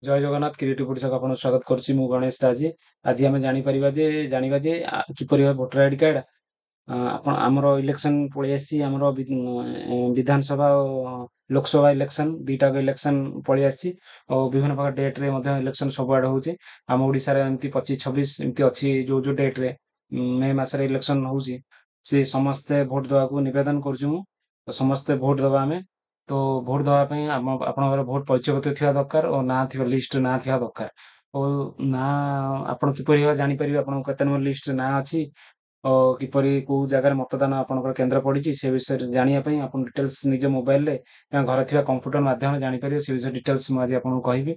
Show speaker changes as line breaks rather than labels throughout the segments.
ଜୟ Jagannath creative ଓଡ଼ିଶାକୁ ଆପଣଙ୍କୁ ସ୍ୱାଗତ କରୁଛି। ମୁଁ ଗଣେଶ ଦାସ। ଆଜି ଆମେ ଜାଣିବା ଯେ କିପରି ଭାବେ ଭୋଟର ଆଇଡି କାର୍ଡ ଆପଣ ଆମର ଇଲେକ୍ସନ ପଳେଇ ଆସିଛି। ଆମର ବିଧାନସଭା ଓ ଲୋକସଭା ଇଲେକ୍ସନ ଦିଟାକ ଇଲେକ୍ସନ ପଳେଇ ଆସିଛି। ଆଉ ବିଭିନ୍ନ ପ୍ରକାର ଡେଟ୍ରେ ମଧ୍ୟ ଇଲେକ୍ସନ ସବୁଆଡେ ହଉଛି। ଆମ ଓଡ଼ିଶାରେ ଏମିତି 25-26 ଏମିତି ଅଛି ଯୋଉ ଡେଟ୍ରେ ମେ ମାସରେ ଇଲେକ୍ସନ ହଉଛି। ସେ ସମସ୍ତେ ଭୋଟ ଦେବାକୁ ନିବେଦନ କରୁଛୁ। ମୁଁ ତ ସମସ୍ତେ ଭୋଟ ଦେବା ଆମେ। ତ ଭୋଟ ଦେବା ପାଇଁ ଆପଣଙ୍କର ଭୋଟ ପରିଚୟପତ୍ର ଥିବା ଦରକାର ଓ ନାଁ ଥିବା ଲିଷ୍ଟରେ ନାଁ ଥିବା ଦରକାର। ଓ ନାଁ ଆପଣ କିପରି ଭାବେ ଜାଣିପାରିବେ ଆପଣଙ୍କ କେତେ ନମ୍ବର ଲିଷ୍ଟରେ ନାଁ ଅଛି ଓ କିପରି କୋଉ ଜାଗାରେ ମତଦାନ ଆପଣଙ୍କର କେନ୍ଦ୍ର ପଡିଛି ସେ ବିଷୟରେ ଜାଣିବା ପାଇଁ ଆପଣ ଡିଟେଲ୍ସ ନିଜ ମୋବାଇଲରେ ଘରେ ଥିବା କମ୍ପ୍ୟୁଟର ମାଧ୍ୟମରେ ଜାଣିପାରିବେ। ସେ ବିଷୟରେ ଡିଟେଲ୍ସ ମୁଁ ଆଜି ଆପଣଙ୍କୁ କହିବି।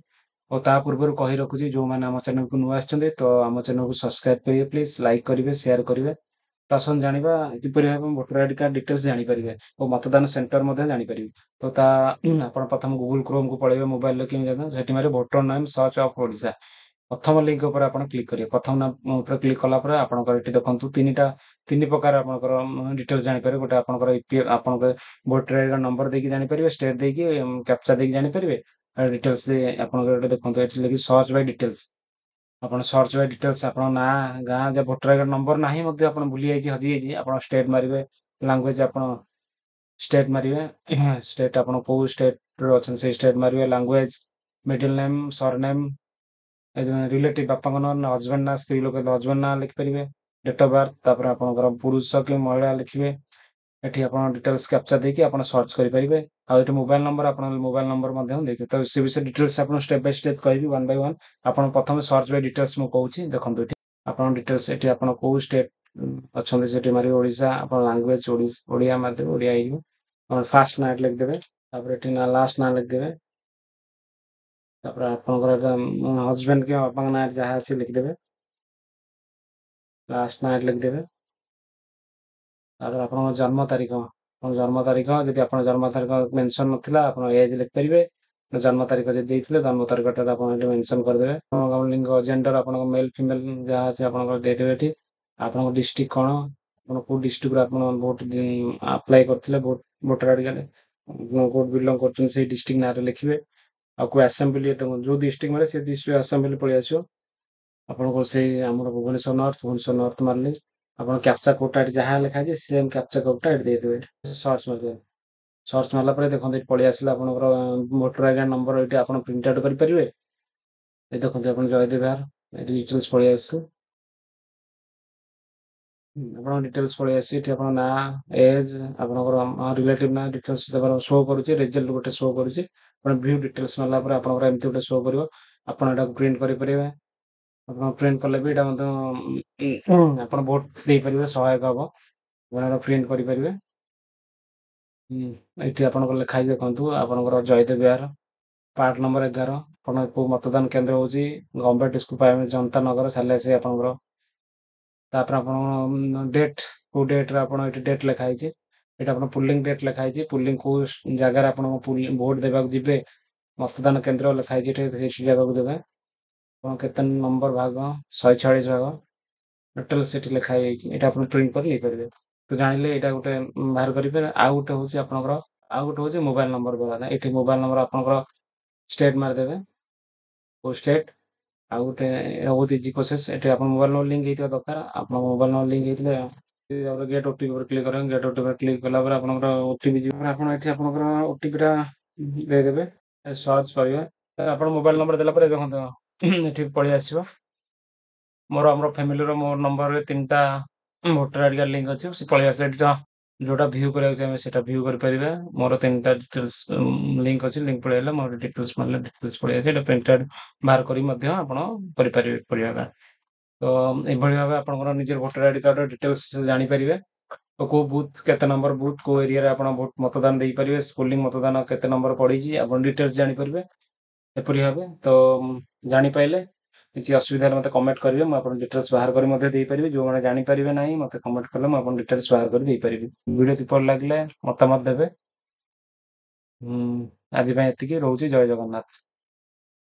ଓ ତା ପୂର୍ବରୁ କହି ରଖୁଛି, ଯୋଉମାନେ ଆମ ଚ୍ୟାନେଲକୁ ନୂଆ ଆସିଛନ୍ତି ତ ଆମ ଚ୍ୟାନେଲକୁ ସବସ୍କ୍ରାଇବ କରିବେ, ପ୍ଲିଜ ଲାଇକ୍ କରିବେ, ସେୟାର କରିବେ। ତା ସହ ଜାଣିବା କିପରି ଭାବେ ଭୋଟର ଆଇଡି କାର୍ଡ ଡିଟେଲ୍ସ ଜାଣିପାରିବେ ଓ ମତଦାନ ସେଣ୍ଟର ମଧ୍ୟ ଜାଣିପାରିବେ। ତ ଆପଣ ପ୍ରଥମ ଗୁଗୁଲ କ୍ରୋମକୁ ପଳେଇବେ ମୋବାଇଲରେ, କେମିତି ସେଠି ମାରିବେ voter name search of Odisha. ପ୍ରଥମ ଲିଙ୍କ ଉପରେ ଆପଣ କ୍ଲିକ୍ କରିବେ। ପ୍ରଥମ ନାମ ଉପରେ କ୍ଲିକ୍ କଲା ପରେ ଆପଣଙ୍କର ଏଠି ଦେଖନ୍ତୁ ତିନି ପ୍ରକାର ଆପଣଙ୍କର ଡିଟେଲ୍ସ ଜାଣିପାରିବେ। ଗୋଟେ ଆପଣଙ୍କର ଆପଣଙ୍କ ଭୋଟର ଆଇଡି ନମ୍ବର ଦେଇକି ଜାଣିପାରିବେ, ଷ୍ଟେଟ୍ ଦେଇକି କ୍ୟାପଚା ଦେଇକି ଜାଣିପାରିବେ। ଡିଟେଲ୍ସ ଆପଣଙ୍କର ଗୋଟେ ଦେଖନ୍ତୁ ଏଠି ଲେଖି ସର୍ଚ୍ଚ ବାଇ ଡିଟେଲ୍ସ। ଆପଣ ସର୍ଚ୍ଚ ବାଇ ଡିଟେଲ୍ସ ଆପଣଙ୍କ ନାଁ ଗାଁ ଯେ ଭୋଟର ଆଇଡି ନମ୍ବର ନାହିଁ ମଧ୍ୟ ଆପଣ ଭୁଲି ଯାଇଛି, ହଜିଯାଇଛି, ଆପଣ ଷ୍ଟେଟ୍ ମାରିବେ। ଲାଙ୍ଗୁଏଜ ଆପଣ ଷ୍ଟେଟ୍ ମାରିବେ। ଷ୍ଟେଟ୍ ଆପଣ କୋଉ ଷ୍ଟେଟ୍ରେ ଅଛନ୍ତି ସେଇ ଷ୍ଟେଟ୍ ମାରିବେ। Language, middle name, surname, relative ବାପାଙ୍କ ନାଁ, ହଜବେଣ୍ଡ ନା, ସ୍ତ୍ରୀ ଲୋକ ହଜବେଣ୍ଡ ନାଁ ଲେଖିପାରିବେ। ଡେଟ୍ ଅଫ ବାର୍ଥ, ତାପରେ ଆପଣଙ୍କର ପୁରୁଷ କି ମହିଳା ଲେଖିବେ। ଏଠି ଆପଣ ଡିଟେଲ୍ସ କ୍ୟାପଚା ଦେଇକି ଆପଣ ସର୍ଚ୍ଚ କରିପାରିବେ। ଆଉ ଏଠି ମୋବାଇଲ ନମ୍ବର, ଆପଣ ମୋବାଇଲ ନମ୍ବର ମଧ୍ୟ ଦେଇପାରିବେ। ତ ସେ ବିଷୟରେ ଡିଟେଲ୍ସ ଆପଣ ଷ୍ଟେପ୍ ବାଇ ଷ୍ଟେପ୍ କହିବି, ୱାନ୍ ବାଇ ୱାନ୍। ଆପଣ ପ୍ରଥମେ ସର୍ଚ୍ଚ ବାଇ ଡିଟେଲ୍ସ ମୁଁ କହୁଛି, ଦେଖନ୍ତୁ ଏଠି ଆପଣଙ୍କ ଡିଟେଲ୍ସ ଏଠି ଆପଣ କୋଉ ଷ୍ଟେଟ୍ ଅଛନ୍ତି ସେଠି ମାରିବେ ଓଡ଼ିଶା। ଆପଣ ଲାଙ୍ଗୁଏଜ ଓଡ଼ିଆ ମାରିଦେବେ, ଓଡ଼ିଆ ହେଇଯିବ। ଆପଣ ଫାର୍ଷ୍ଟ ନାଁ ଲେଖିଦେବେ, ତାପରେ ଏଠି ନା ଲାଷ୍ଟ ନାଁ ଲେଖିଦେବେ। ତାପରେ ଆପଣଙ୍କର ହଜବେଣ୍ଡ କି ବାପାଙ୍କ ନାଁ ଯାହା ଅଛି ଲେଖିଦେବେ, ଲାଷ୍ଟ ନାଁ ଲେଖିଦେବେ। ତାପରେ ଆପଣଙ୍କ ଜନ୍ମ ତାରିଖ, ଯଦି ଆପଣଙ୍କ ଜନ୍ମ ତାରିଖ ମେନସନ ନଥିଲା ଆପଣ ଏଜ୍ ଲେଖିପାରିବେ। ଜନ୍ମ ତାରିଖ ଯଦି ଦେଇଥିଲେ ଜନ୍ମ ତାରିଖଟା ଆପଣ ଏଠି ମେନସନ କରିଦେବେ। ଆପଣଙ୍କ ଲିଙ୍ଗ ଜେଣ୍ଡର, ଆପଣଙ୍କ ମେଲ୍ ଫିମେଲ ଯାହା ଅଛି ଆପଣଙ୍କର ଦେଇଦେବେ ଏଠି। ଆପଣଙ୍କ ଡିଷ୍ଟ୍ରିକ୍ଟ କ'ଣ, ଆପଣ କୋଉ ଡିଷ୍ଟ୍ରିକ୍ଟରୁ ଆପଣ ଭୋଟ ଆପ୍ଲାଏ କରିଥିଲେ ଭୋଟର ଆଇଡି କାର୍ଡ କୋଉ ବିଲଙ୍ଗ କରୁଛନ୍ତି ସେଇ ଡିଷ୍ଟ୍ରିକ୍ଟ ନାଁରେ ଲେଖିବେ। ଆଉ କୋଉ ଆସେମ୍ବଲି ଯୋଉ ଡିଷ୍ଟ୍ରିକ୍ଟ ମାରେ ସେ ଡିଷ୍ଟ୍ରିକ୍ଟ ଆସେମ୍ବଲି ପଳେଇ ଆସିବ। ଆପଣଙ୍କର ସେଇ ଆମର ଭୁବନେଶ୍ୱର ନର୍ଥ ମାରିଲେ ଆପଣ କ୍ୟାପଚା କୋଡଟା ଏଠି ଯାହା ଲେଖା ଅଛି ସେମ୍ କ୍ୟାପଚା କୋଡଟା ଏଠି ଦେଇଦେବେ। ସର୍ଚ୍ଚ ମାରିଦେବେ। ସର୍ଚ୍ଚ ମାରିଲା ପରେ ଦେଖନ୍ତୁ ଏଠି ପଳେଇ ଆସିଲା ଆପଣଙ୍କର ଭୋଟର ଆଇଡି ନମ୍ବର। ଏଠି ଆପଣ ପ୍ରିଣ୍ଟ ଆଉଟ୍ କରିପାରିବେ। ଏ ଦେଖନ୍ତୁ ଆପଣ ଜୟଦେବ ବିହାର ଏଠି ଡିଟେଲ୍ସ ପଳେଇ ଆସିଛି। ଆପଣଙ୍କ ଡିଟେଲ୍ସ ପଳେଇ ଆସିଛି। ଏଠି ଆପଣଙ୍କ ନାଁ, ଏଜ୍, ଆପଣଙ୍କର ରିଲେଟିଭ ନାଁ ଡିଟେଲ୍ସ ଶୋ କରୁଛି। ରେଜଲ୍ଟ ଗୋଟେ ଶୋ କରୁଛି। ଆପଣ ଭ୍ୟୁ ଡିଟେଲ୍ସ ମାରିଲା ପରେ ଆପଣଙ୍କର ଏମିତି ଗୋଟେ ଶୋ କରିବ। ଆପଣ ଏଟାକୁ ପ୍ରିଣ୍ଟ କରିପାରିବେ। ଆପଣ ପ୍ରିଣ୍ଟ କଲେ ବି ଏଇଟା ମଧ୍ୟ ଆପଣ ଭୋଟ ଦେଇପାରିବେ, ସହାୟକ ହବ। ଆପଣ ପ୍ରିଣ୍ଟ କରିପାରିବେ। ଏଠି ଆପଣଙ୍କର ଲେଖା ହେଇଛି ଦେଖନ୍ତୁ ଆପଣଙ୍କର ଜୟଦେବ ବିହାର ପାର୍ଟ ନମ୍ବର 11। ଆପଣ କୋଉ ମତଦାନ କେନ୍ଦ୍ର ହଉଛି ଗଭର୍ଣ୍ଣମେଣ୍ଟ ସ୍କୁଲ ପ୍ରାଇମେରୀ ଜନତା ନଗର ସାଲେସି ଆପଣଙ୍କର। ତାପରେ ଆପଣ ଡେଟ୍, କୋଉ ଡେଟ୍ରେ ଆପଣ ଏଠି ଡେଟ୍ ଲେଖା ହେଇଛି। ଏଠି ଆପଣ ପୁଲିଂ ଡେଟ୍ ଲେଖା ହେଇଛି। ପୁଲିଂ କୋଉ ଜାଗାରେ ଆପଣ ଭୋଟ ଦେବାକୁ ଯିବେ, ମତଦାନ କେନ୍ଦ୍ର ଲେଖା ହେଇଛି ଏଠି ସେ ଜାଗାକୁ ଦେବେ। ଆପଣ କେତେ ନମ୍ବର ଭାଗ, 146 ଭାଗ ଡିଟେଲ୍ସ ସେଠି ଲେଖା ହେଇଯାଇଛି। ଏଇଟା ଆପଣ ପ୍ରିଣ୍ଟ କରି ନେଇପାରିବେ। ତ ଜାଣିଲେ ଏଇଟା ଗୋଟେ ବାହାର କରିପାରିବେ। ଆଉ ଗୋଟେ ହଉଛି ଆପଣଙ୍କର, ଆଉ ଗୋଟେ ହଉଛି ମୋବାଇଲ ନମ୍ବର ଦେବା। ଏଠି ମୋବାଇଲ ନମ୍ବର ଆପଣଙ୍କର ଷ୍ଟେଟ୍ ମାରିଦେବେ, କୋଉ ଷ୍ଟେଟ୍। ଆଉ ଗୋଟେ ବହୁତ ଇଜି ପ୍ରୋସେସ୍। ଏଠି ଆପଣ ମୋବାଇଲ ନମ୍ବର ଲିଙ୍କ ହେଇଥିବା ଦରକାର। ଆପଣଙ୍କ ମୋବାଇଲ ନମ୍ବର ଲିଙ୍କ ହେଇଥିଲେ ଗେଟ୍ ଓଟିପି ଉପରେ କ୍ଲିକ୍ କରିବେ। ଗେଟ୍ ଓଟିପି କ୍ଲିକ୍ କଲା ପରେ ଆପଣଙ୍କର ଓଟିପି ଯିବ। ଆପଣ ଏଠି ଆପଣଙ୍କର ଓଟିପିଟା ଦେଇଦେବେ, ସର୍ଚ୍ଚ କରିବେ। ଆପଣ ମୋବାଇଲ ନମ୍ବର ଦେଲା ପରେ ଦେଖନ୍ତୁ ଏଠି ପଳେଇ ଆସିବ ମୋର ଆମର ଫ୍ୟାମିଲିର ମୋ ନମ୍ବରରେ 3ଟା ଭୋଟର ଆଇଡି କାର୍ଡ ଲିଙ୍କ ଅଛି। ସେ ପଳେଇ ଆସିଲା। ଏଠି ଯୋଉଟା ଭ୍ୟୁ କରିବାକୁ ଚାହିଁବେ ସେଟା ଭ୍ୟୁ କରିପାରିବେ। ମୋର 3ଟା ଡିଟେଲ୍ସ ଲିଙ୍କ ଅଛି। ଲିଙ୍କ ପଳେଇ ଆସିଲା। ମୋର ଡିଟେଲ୍ସ ମାରିଲେ ଡିଟେଲ୍ସ ପଳେଇ ଆସିଲା। ଏଟା ପ୍ରିଣ୍ଟ ଆଉଟ୍ ବାହାର କରି ମଧ୍ୟ ଆପଣ କରିପାରିବେ ପଢିବା। ତ ଏଭଳି ଭାବେ ଆପଣଙ୍କର ନିଜର ଭୋଟର ଆଇଡି କାର୍ଡର ଡିଟେଲ୍ସ ଜାଣିପାରିବେ। ତ କୋଉ ବୁଥ, କେତେ ନମ୍ବର ବୁଥ, କୋଉ ଏରିଆରେ ଆପଣ ଭୋଟ ମତଦାନ ଦେଇପାରିବେ, ପୋଲିଂ ମତଦାନ କେତେ ନମ୍ବର ପଡିଛି, ଆପଣ ଡିଟେଲ୍ସ ଜାଣିପାରିବେ ଏପରି ଭାବେ। ତ ଜାଣିପାରିଲେ କିଛି ଅସୁବିଧା ହେଲେ ମତେ କମେଣ୍ଟ କରିବେ, ମୁଁ ଆପଣଙ୍କ ଡିଟେଲ୍ସ ବାହାର କରି ମଧ୍ୟ ଦେଇପାରିବି। ଯୋଉମାନେ ଜାଣିପାରିବେ ନାହିଁ ମତେ କମେଣ୍ଟ କଲେ ମୁଁ ଆପଣଙ୍କ ଡିଟେଲ୍ସ ବାହାର କରି ଦେଇପାରିବି। ଭିଡିଓ କିପରି ଲାଗିଲେ ମତାମତ ଦେବେ। ଆଜି ପାଇଁ ଏତିକି, ରହୁଛି। ଜୟ ଜଗନ୍ନାଥ।